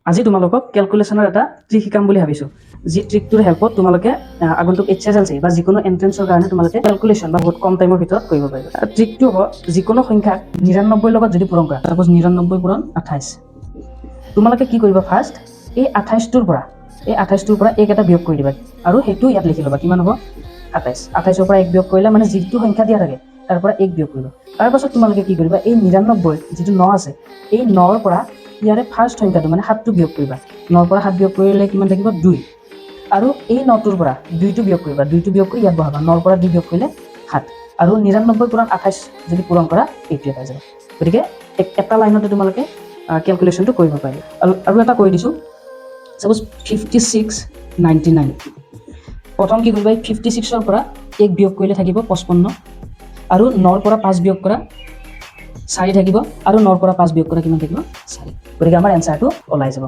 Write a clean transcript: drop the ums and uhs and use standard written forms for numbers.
আজি তোমালোকক ক্যালকুলেশনৰ এটা ট্ৰিক শিকাম বুলি ভাবিছো যি ট্ৰিকটোৰ হেল্পত তোমালোকে আগন্তুক HSLC বা যিকোনো এন্ট্ৰেন্সৰ কাৰণে তোমালোকে ক্যালকুলেশন বা বহুত কম টাইমৰ ভিতৰত কৰিব পাৰিবা ট্ৰিকটো হ'ব যিকোনো সংখ্যাক 99 লগত যদি পূৰণ কৰা সাপোজ 99 পূৰণ 28 তোমালোকে কি কৰিবা ফাৰ্স্ট এই 28 টোৰ পৰা এক এটা বিয়োগ কৰি দিবা আৰু হেতু ইয়াত লিখি লবা কিমান হ'ব 28 28 ৰ পৰা এক বিয়োগ কৰিলে মানে যিটো সংখ্যা দিয়া থাকে তাৰ পৰা এক বিয়োগ কৰিবা তাৰ পাছত তোমালোকে কি কৰিবা এই 99 যেটো 9 আছে এই 9 ৰ পৰা ইয়াৰে ফাৰ্স্ট সংখ্যাটো মানে 7 টো বিয়োগ কৰিবা 9 ৰ পৰা 7 বিয়োগ কৰিলে কিমান থাকিব 2 আৰু এই 9 টোৰ পৰা 2 টো বিয়োগ কৰিবা 2 টো বিয়োগ কৰি ইয়াত বহাবা 9 ৰ পৰা 2 বিয়োগ কৰিলে 7 আৰু 99 পূৰণ 28 যদি পূৰণ কৰা এইটোৱে পাই যাবা গতিকে এটা লাইনতে তোমালোকে ক্যালকুলেশনটো কৰিব পাৰিবা আৰু এটা কৈ দিছো সাপোজ 5699 প্ৰথম কি কৰিবা 56 ৰ পৰা 1 বিয়োগ কৰিলে থাকিব 55 আৰু 9 ৰ পৰা 5 বিয়োগ কৰা 4 থাকিব আৰু 9 ৰ পৰা 5 বিয়োগ কৰা কিমান থাকিব 4 গতিকে আমাৰ এনসাৰটো ওলাই যাব